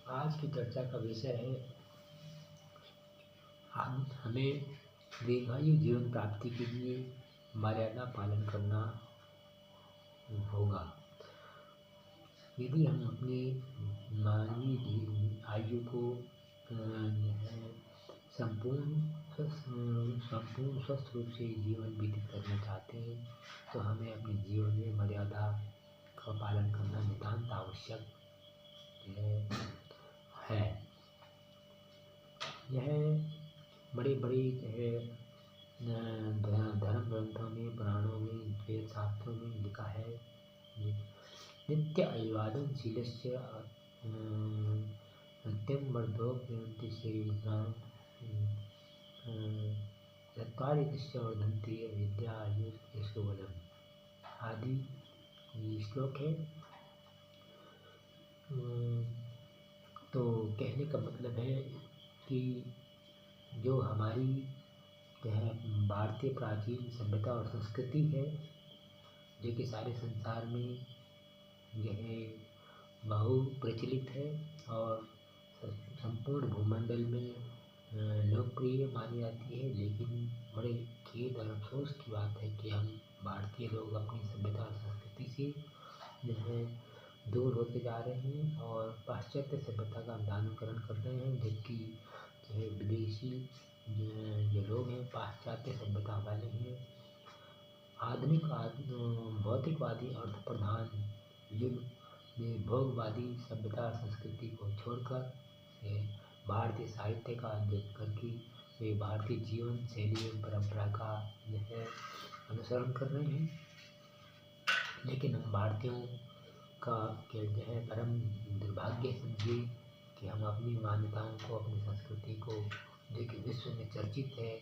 आज की चर्चा का विषय है हमें दीर्घायु जीवन प्राप्ति के लिए मर्यादा पालन करना होगा। यदि हम अपनी मानवीय आयु को संपूर्ण स्वस्थ रूप से जीवन व्यतीत करना चाहते हैं तो हमें अपने जीवन में मर्यादा का पालन करना नितांत आवश्यक है। यह बड़े बड़े धर्म ग्रंथों में, पुराणों में, वेद शास्त्रों में लिखा है। नित्य अभिवादनशीलस्य नित्यं वर्धोपयन्ति शरीरां चत्वारिदश्च वर्धन्ते विद्या आयुर्यशोबलम् आदि श्लोक है। तो कहने का मतलब है कि जो हमारी भारतीय प्राचीन सभ्यता और संस्कृति है, जो कि सारे संसार में यह बहु प्रचलित है और संपूर्ण भूमंडल में लोकप्रिय मानी जाती है। लेकिन बड़े खेद और अफसोस की बात है कि हम भारतीय लोग अपनी सभ्यता और संस्कृति से दूर होते जा रहे हैं और पाश्चात्य सभ्यता का अनुकरण कर रहे हैं, जबकि विदेशी जो लोग हैं पाश्चात्य सभ्यता वाले हैं। आधुनिक भौतिकवादी अर्थ प्रधान युग में भोगवादी सभ्यता और संस्कृति को छोड़कर भारतीय साहित्य का अध्ययन करके वे भारतीय जीवन शैली एवं परंपरा का अनुसरण कर रहे हैं। लेकिन हम भारतीयों का परम दुर्भाग्य समझिए कि हम अपनी मान्यताओं को, अपनी संस्कृति को, जो कि विश्व में चर्चित है,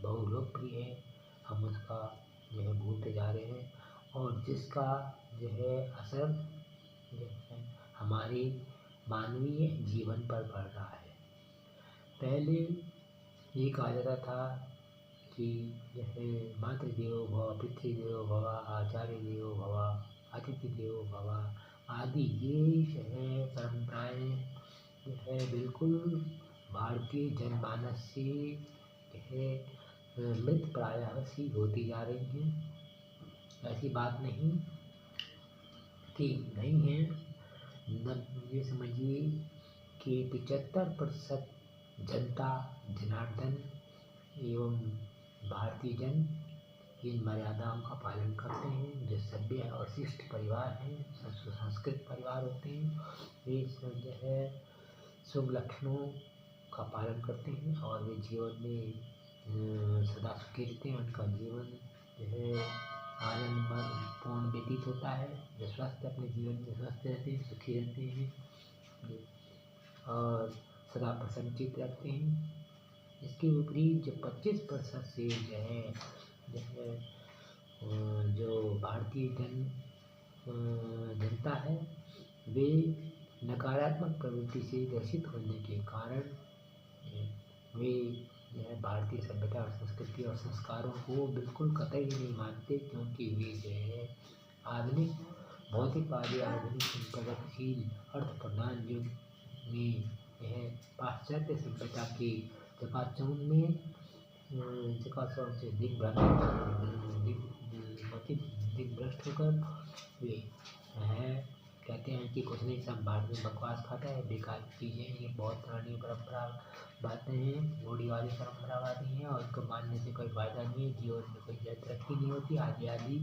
बहु लोकप्रिय है, हम उसका भूलते जा रहे हैं और जिसका असर हमारे मानवीय जीवन पर पड़ रहा है। पहले ये कहा जाता था कि मातृदेवो भव, पितृदेवो भव, आचार्य देवो भव, अतिथि देवो भव आदि ये परंपराएं बिल्कुल भारतीय जनमानस से मृत प्रायः सी होती जा रही हैं। ऐसी बात नहीं है। ये समझिए कि 75% जनता जनार्दन एवं भारतीय जन इन मर्यादाओं का पालन करते हैं। जो सभ्य और शिष्ट परिवार हैं, संस्कृत परिवार होते हैं, वे शुभ लक्षणों का पालन करते हैं और वे जीवन में सदा सुखी रहते हैं। उनका जीवन आनंदमय पूर्ण व्यतीत होता है। जो स्वस्थ अपने जीवन में स्वस्थ रहते हैं, सुखी रहते हैं और सदा प्रसन्नचित्त रखते हैं। इसके विपरीत जो 25% से जो भारतीय जनता है, वे नकारात्मक प्रवृत्ति से ग्रसित होने के कारण वे भारतीय सभ्यता और संस्कृति और संस्कारों को बिल्कुल कतई नहीं मानते, क्योंकि वे आधुनिक भौतिकवादी, आधुनिक प्रगतिशील अर्थ प्रधान युग में पाश्चात्य सभ्यता के चकाचौंध में से दिग्भ्रष्ट होकर वे कहते हैं कि कुछ नहीं, सब भारत में बकवास खाता है, बेकार की चीज़ें, ये बहुत पुरानी परंपरा बातें हैं, रूढ़िवादी परंपरावादी हैं और उनको मानने से कोई फायदा नहीं है, जीवन में कोई तरक्की नहीं होती आदि।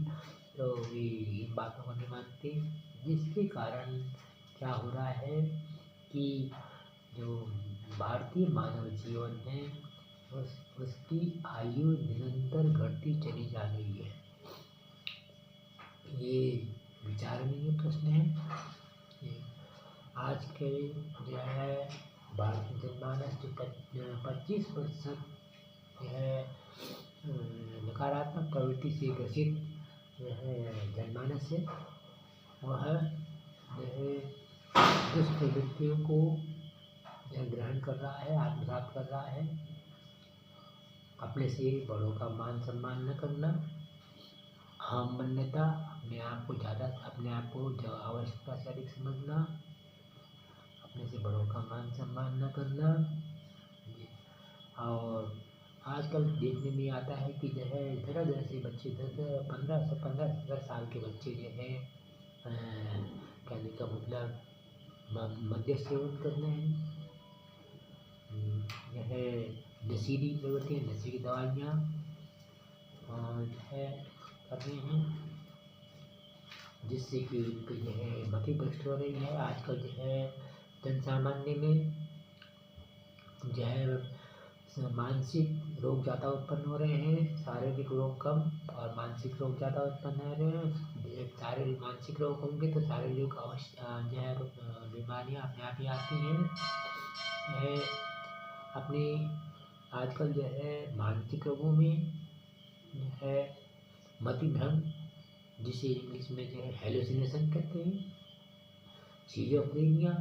तो वे इन बातों को नहीं मानते, जिसके कारण क्या हो रहा है कि जो भारतीय मानव जीवन है उसकी आयु निरंतर घटती चली जा रही है। ये विचारणीय प्रश्न है। आज के भारतीय जनमानस जो 25% नकारात्मक प्रवृत्ति से ग्रसित जनमानस है, वह दुष्ट प्रवृत्तियों को ग्रहण कर रहा है, आत्मसात कर रहा है। अपने से बड़ों का मान सम्मान न करना, हम मान्यता, अपने आप को आवश्यकता से अधिक समझना, अपने से मान सम्मान न करना। और आजकल देखने में आता है कि जो है तरह से बच्चे 15 साल के बच्चे जो है कहने का मतलब मद्य सेवन कर रहे हैं, यह नशीली प्रवृत्ति, नशे की दवाइयाँ जो है कर रहे हैं, जिससे कि उनकी जो है मति भ्रष्ट हो रही है। आजकल जो है जन सामान्य में जो है मानसिक रोग ज़्यादा उत्पन्न हो रहे हैं, शारीरिक रोग कम और मानसिक रोग ज़्यादा उत्पन्न हो रहे हैं। शारीरिक मानसिक रोग होंगे तो शारीरिक जो है बीमारियाँ अपने आप ही आती हैं। अपने आजकल जो है मानसिक रोगों में जो है मति भ्रम, जिसे इंग्लिश में जो है हेलुसिनेशन कहते हैं, सिजोफ्रेनिया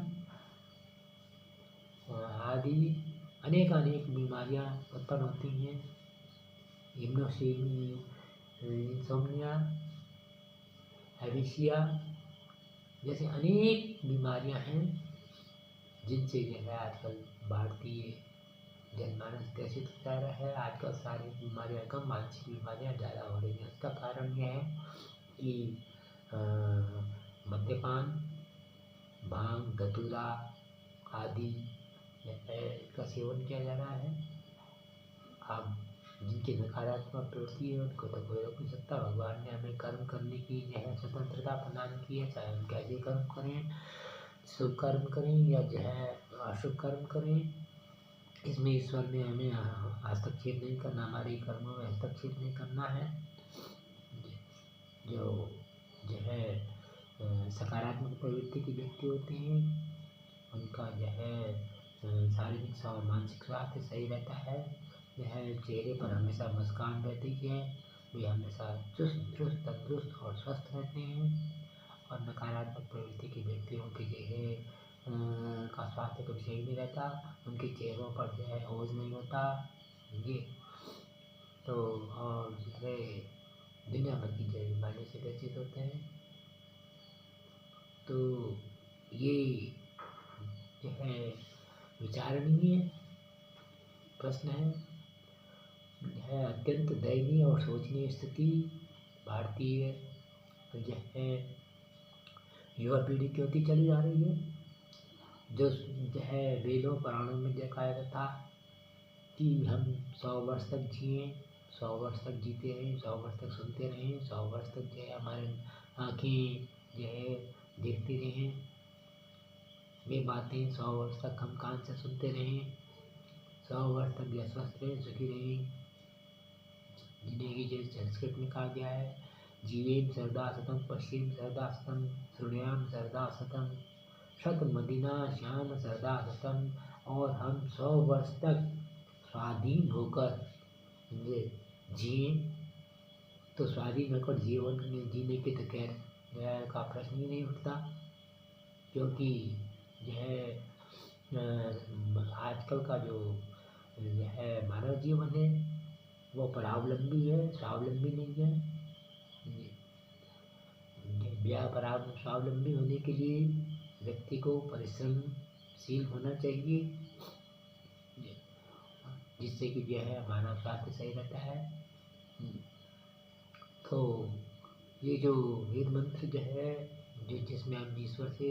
आदि अनेक बीमारियां उत्पन्न होती हैं। इंसोम्निया, एविशिया जैसे अनेक बीमारियां हैं, जिनसे जो है आजकल भारतीय जनमानस ग्रसित हो रहा है। आजकल सारी बीमारियां कम, मानसिक बीमारियां ज़्यादा हो रही हैं। उसका कारण यह है कि मद्यपान, भांग, धतूरा आदि का सेवन किया जा रहा है। अब जिनकी नकारात्मक प्रवृत्ति है उनको तो कोई रोक नहीं सकता। भगवान ने हमें कर्म करने की जो है स्वतंत्रता प्रदान की है, चाहे हम कैसे कर्म करें, शुभ कर्म करें या जो है अशुभ कर्म करें, इसमें ईश्वर ने हमें हस्तक्षेप नहीं करना, हमारे कर्मों में हस्तक्षेप नहीं करना है। जो है सकारात्मक प्रवृत्ति के व्यक्ति होते हैं, उनका जो है शारीरिक और मानसिक स्वास्थ्य सही रहता है। यह चेहरे पर हमेशा मुस्कान रहती है, वे हमेशा चुस्त तंदुरुस्त और स्वस्थ रहते हैं। और नकारात्मक प्रवृत्ति के व्यक्तियों के जो है का स्वास्थ्य कभी सही नहीं रहता, उनके चेहरों पर जो है ओज नहीं होता। ये तो और जो है दुनिया भर की जय बीमारी से ग्रसित होते हैं। तो ये जो है विचारणीय प्रश्न है अत्यंत दयनीय और शोचनीय स्थिति भारतीय जो है युवा पीढ़ी की होती चली जा रही है। जो है वेदों पुराणों में दिखाया था कि हम 100 वर्ष तक जिए, 100 वर्ष तक जीते रहें, 100 वर्ष तक सुनते रहें, 100 वर्ष तक जो है हमारे आँखें जो है देखती रहें वे बातें, 100 वर्ष तक हम कान से सुनते रहें, 100 वर्ष तक यह स्वस्थ रहें, सुखी रहें। जिंदगी जैसे संस्कृत में कहा गया है, जीवेम सरदा सतम पश्चिम सरदा सतम श्रुणयाम सरदा सतम शत मदीना श्याम सरदा सतम। और हम 100 वर्ष तक स्वाधीन होकर जिए, तो स्वाधीन होकर जीवन में जीने के तो खैर का प्रश्न ही नहीं उठता, क्योंकि यह आजकल का जो है मानव जीवन है वो परावलंबी है, स्वावलंबी नहीं है। स्वावलंबी होने के लिए व्यक्ति को परिश्रमशील होना चाहिए, जिससे कि जो है मानव स्वास्थ्य सही रहता है। तो ये जो वेद मंत्र जो है जिसमें हम ईश्वर से,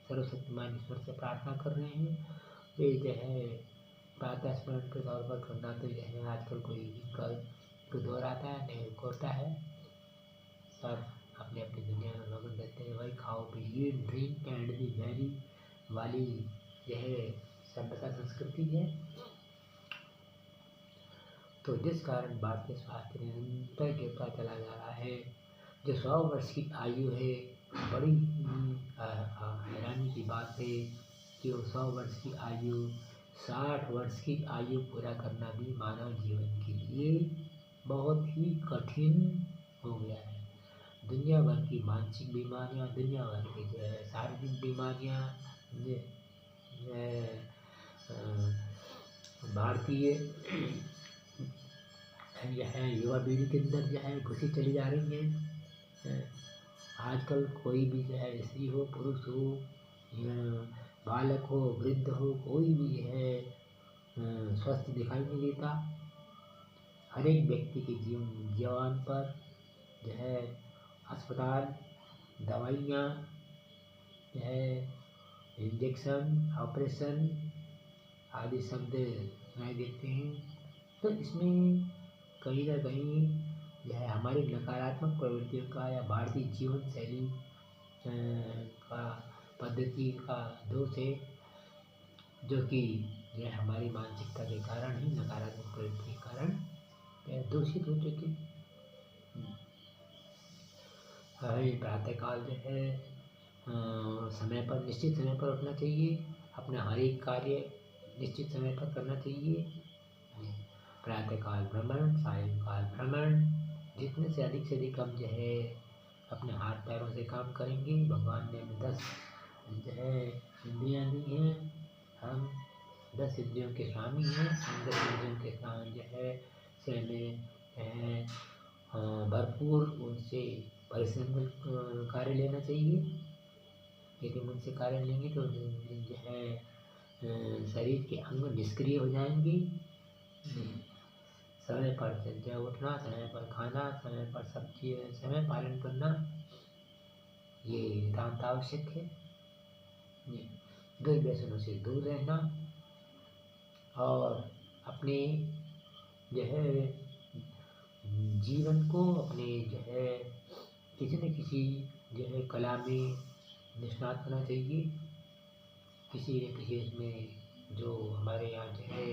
सर्वशक्तिमान ईश्वर से प्रार्थना कर रहे हैं, वे जो है प्रातः स्मरण के तौर पर करना तो जो है आजकल कोई दोहराता है नहीं करता है। सब अपने अपनी दुनिया में मगन रहते हैं। वही खाओ पिए ड्रिंक एंड बी मैरी वाली यह सभ्यता संस्कृति है। तो जिस कारण भारतीय स्वास्थ्य निरंतर गिरता चला जा रहा है। जो 100 वर्ष की आयु है, बड़ी हैरानी की बात है कि वो 100 वर्ष की आयु 60 वर्ष की आयु पूरा करना भी मानव जीवन के लिए बहुत ही कठिन हो गया है। दुनिया भर की मानसिक बीमारियां, दुनिया भर की जो है शारीरिक बीमारियां भारतीय यह युवा पीढ़ी के अंदर जो है घुसी चली जा रही है। आजकल कोई भी जो है स्त्री हो पुरुष हो या बालक हो, वृद्ध हो, कोई भी है स्वस्थ दिखाई नहीं देता। हर एक व्यक्ति के जीवन पर जो है अस्पताल, दवाइयाँ, जो है इंजेक्शन, ऑपरेशन आदि शब्द सुनाई देते हैं। तो इसमें कहीं ना कहीं जो है हमारी नकारात्मक प्रवृत्तियों का या भारतीय जीवन शैली का पद्धति का दोष है, जो कि जो है हमारी मानसिकता के कारण ही, नकारात्मक प्रवृत्ति के कारण दूषित हो चुके। प्रातःकाल जो है समय पर, निश्चित समय पर उठना चाहिए। अपना हर एक कार्य निश्चित समय पर करना चाहिए। प्रातःकाल भ्रमण, सायंकाल भ्रमण, जितने से अधिक हम जो है अपने हाथ पैरों से काम करेंगे। भगवान ने 10 जो है इंद्रियाँ दी हैं, हम 10 इंद्रियों के स्वामी हैं। हम 10 इंद्रियों के साथ जो है से हमें भरपूर उनसे परिश्रम कार्य लेना चाहिए। यदि उनसे कार्य लेंगे तो जो है शरीर के अंग निष्क्रिय हो जाएंगे। समय पर जल्दी उठना, समय पर खाना, समय पर सब चीज़ समय पालन करना, ये नितांत आवश्यक है। दुर्व्यसनों से दूर रहना और अपने जो है जीवन को अपने जो है किसी न किसी जो है कला में निष्णात होना चाहिए। किसी न किसी इसमें जो हमारे यहाँ जो है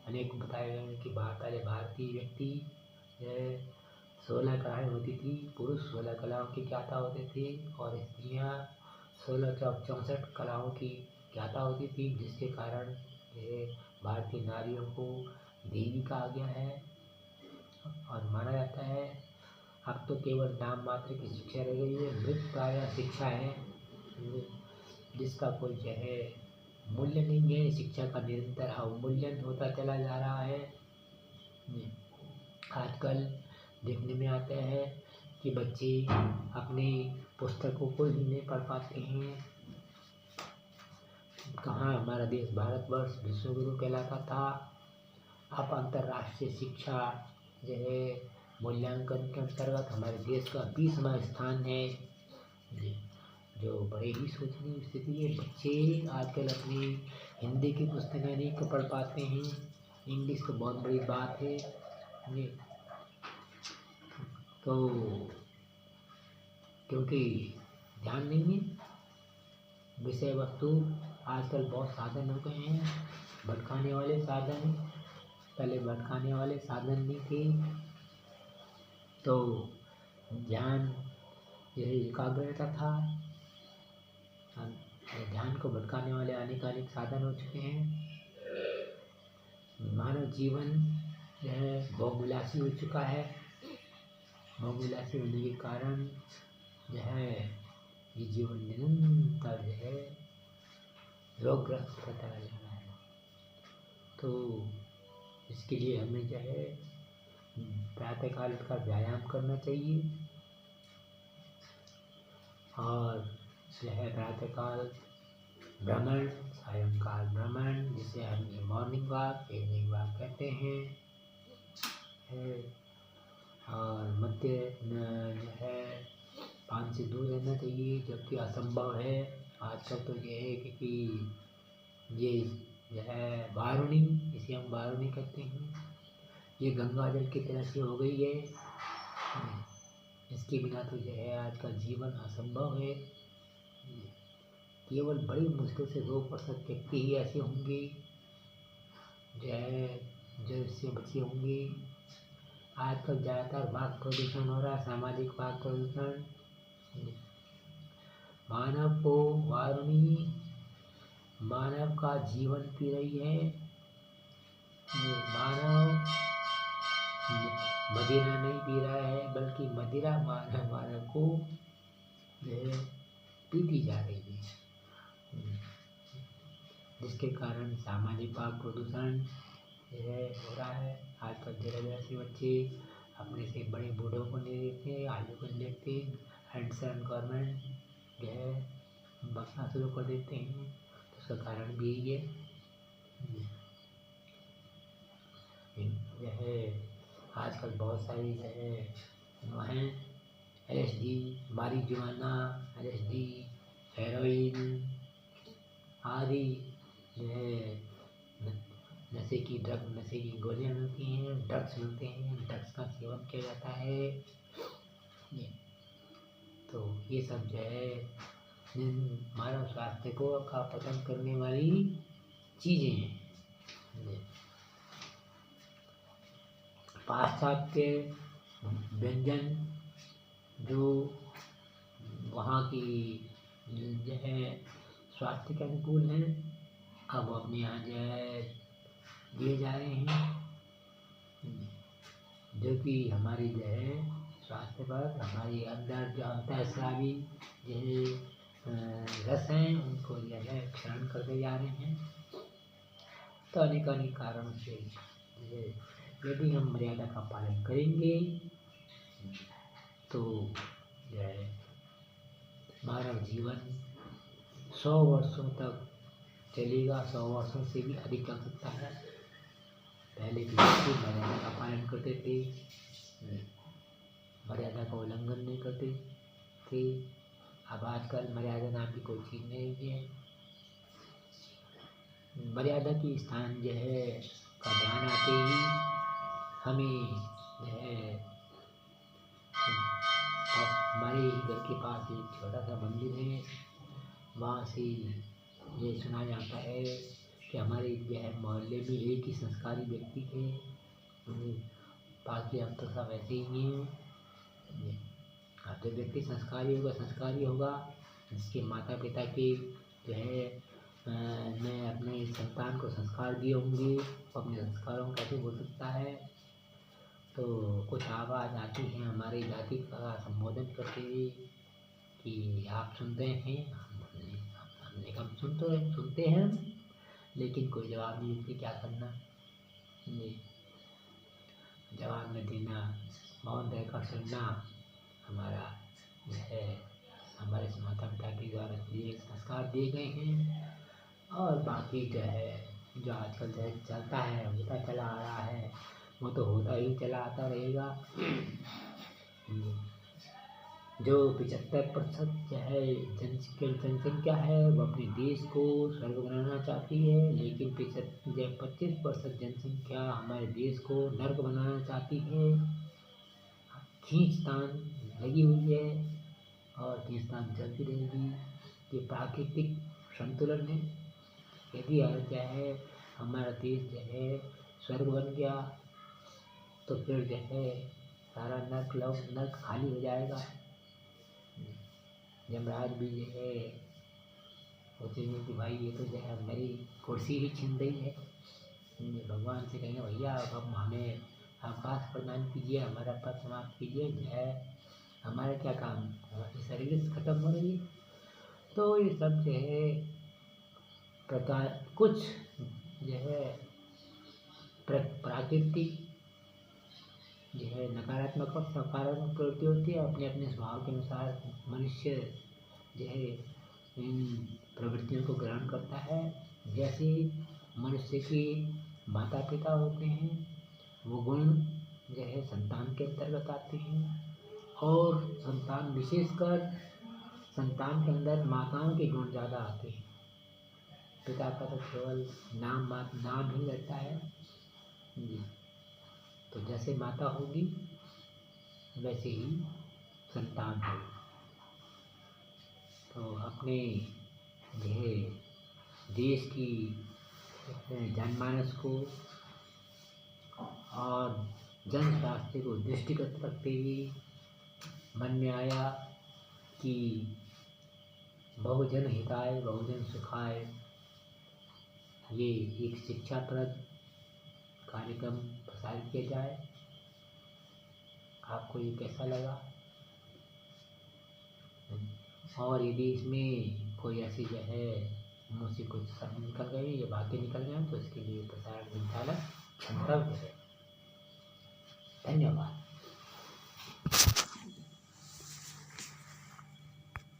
अनेक बताए गए हैं कि पहले भारतीय व्यक्ति 16 कलाएँ होती थी, पुरुष 16 कलाओं के ज्ञाता होते थे और स्त्रियाँ 16-64 कलाओं की ज्ञाता होती थी, जिसके कारण भारतीय नारियों को देवी कहा गया है और माना जाता है। अब तो केवल नाम मात्र की शिक्षा रह गई है, मृतप्राय शिक्षा है जिसका कोई जो है मूल्य नहीं है। शिक्षा का निरंतर अवमूल्यन होता चला जा रहा है। आजकल देखने में आता है कि बच्चे अपनी पुस्तकों को ही नहीं पढ़ पाते हैं। कहाँ हमारा देश भारतवर्ष विश्वगुरु कहलाता था, अब अंतर्राष्ट्रीय शिक्षा जो है मूल्यांकन के अंतर्गत हमारे देश का 20वां स्थान है, जो बड़े ही सोचनीय स्थिति है। बच्चे आजकल अपनी हिंदी की पुस्तकें नहीं पढ़ पाते हैं, इंग्लिश तो बहुत बड़ी बात है। तो क्योंकि ध्यान नहीं है, विषय वस्तु आजकल बहुत साधन हो गए हैं, भटकाने वाले साधन। पहले भटकाने वाले साधन नहीं थे, तो ध्यान यही एकाग्रता था। ध्यान को भटकाने वाले अनेक साधन हो चुके हैं। मानव जीवन जो है बहुविलासी हो चुका है। बहुविलासी होने के कारण जो है ये जीवन निरंतर जो है रोगग्रस्त होता जा रहा है। तो इसके लिए हमें जो है प्रातःकाल का व्यायाम करना चाहिए और जो है प्रातःकाल भ्रमण, सायंकाल भ्रमण, जिसे हम मॉर्निंग वॉक, इवनिंग वॉक कहते हैं। और मध्य जो है पान से दूर रहना चाहिए, जबकि असंभव है आजकल। तो ये है क्योंकि ये जो है वारुणी, इसे हम वारुणी कहते हैं, ये गंगा जल की तरह से हो गई है। इसके बिना तो जो है आज का जीवन असंभव है। केवल बड़ी मुश्किल से 2% व्यक्ति ही ऐसे होंगे जो है जो इससे बचे होंगे। आजकल ज़्यादातर वाक प्रदूषण हो रहा है, सामाजिक वाक प्रदूषण। मानव को वारुणी मानव का जीवन पी रही है। मानव मदिरा नहीं पी रहा है, बल्कि मदिरा मानव को पीती जा रही है, जिसके कारण सामाजिक वाक प्रदूषण हो रहा है। आजकल धीरे से बच्चे अपने से बड़े बूढ़ों को नहीं देखते, आलू को नहीं देखते, हैंड्स एंड गवर्नमेंट जो है बसना शुरू कर देते हैं। तो उसका कारण भी यही है। जो है आजकल बहुत सारी जो है वो हैं LSD, मारिजुआना, LSD, हेरोइन आदि जो है नशे की गोलियाँ मिलती हैं, ड्रग्स मिलते हैं, ड्रग्स का सेवन किया जाता है। तो ये सब जो है मानव स्वास्थ्य को का पतन करने वाली चीज़ें हैं। पाश्चात्य व्यंजन जो वहाँ की जो है स्वास्थ्य के अनुकूल हैं, अब अपने यहाँ जो है दिए जा रहे हैं, जो कि हमारी जो है स्वास्थ्य पर हमारी अंदर जो अंतःस्रावी जो है रस हैं उनको जो है क्षरण करते जा रहे हैं। तो अनेक कारणों से यदि हम मर्यादा का पालन करेंगे तो जो है मानव जीवन 100 वर्षों तक चलेगा, 100 वर्षों से भी अधिक चल सकता है। पहले के व्यक्ति मर्यादा का पालन करते थे, मर्यादा का उल्लंघन नहीं करते थे। अब आजकल मर्यादा नाम की कोई चीज़ नहीं है। मर्यादा की स्थान जो है का ध्यान आते ही हमें जो है हमारे घर के पास एक छोटा सा मंदिर है, वहाँ से ये सुना जाता है कि हमारे जो है मोहल्ले में एक ही संस्कारी व्यक्ति थे, बाकी अब तो सब ऐसे ही हैं। अब जो व्यक्ति संस्कारी होगा जिसके माता पिता के जो है मैं अपने संतान को संस्कार दिए होंगे, अपने संस्कारों को कैसे बोल सकता है। तो कुछ आवाज़ आती हैं हमारी जाति का संबोधन करते हुए कि आप सुन रहे हैं, हमने कहा सुनते हैं, लेकिन कोई जवाब नहीं देते, क्या करना। जवाब न देना, मौन रहकर सुनना हमारा जो है हमारे माता पिता के द्वारा दिए संस्कार दिए गए हैं। और बाकी जो है जो आजकल जो चलता है होता चला आ रहा है वो तो होता ही चला आता रहेगा। जो 75% जो है जनसंख्या है वो अपने देश को स्वर्ग बनाना चाहती है, लेकिन 25% जनसंख्या हमारे देश को नर्क बनाना चाहती है। खींचतान लगी हुई है और खींचतान चलती रहेगी। ये प्राकृतिक संतुलन है। यदि जो है हमारा देश जो है स्वर्ग बन गया तो फिर जो है सारा नर्क खाली हो जाएगा। यमराज भी जो है सोचेंगे कि भाई ये तो जो है मेरी कुर्सी ही छीन रही है। भगवान से कहेंगे भैया अब हमें अवकाश प्रदान कीजिए, हमारा पद समाप्त कीजिए, जो है हमारा क्या काम, हमारी सर्विस खत्म हो रही है। तो ये सब जो है प्रकार कुछ जो है प्राकृतिक जो है नकारात्मक और सकारात्मक प्रवृत्ति होती है। अपने अपने स्वभाव के अनुसार मनुष्य जो है इन प्रवृत्तियों को ग्रहण करता है। जैसे मनुष्य के माता पिता होते हैं वो गुण जो है संतान के अंतर्गत आते हैं, और संतान विशेषकर संतान के अंदर माताओं के गुण ज़्यादा आते हैं। पिता का तो केवल नाम ही रहता है। तो जैसे माता होगी वैसे ही संतान होगी। तो अपने यह देश की जनमानस को और जन स्वास्थ्य को दृष्टिगत रखते हुए मन में आया कि बहुजन हिताय बहुजन सुखाय ये एक शिक्षाप्रद कार्यक्रम प्रसारित किया जाए। आपको ये कैसा लगा? और यदि इसमें कोई ऐसी जो है मुझसे कुछ शब्द निकल गए या बातें निकल गए तो इसके लिए प्रसारण संचालक क्षमता है। धन्यवाद।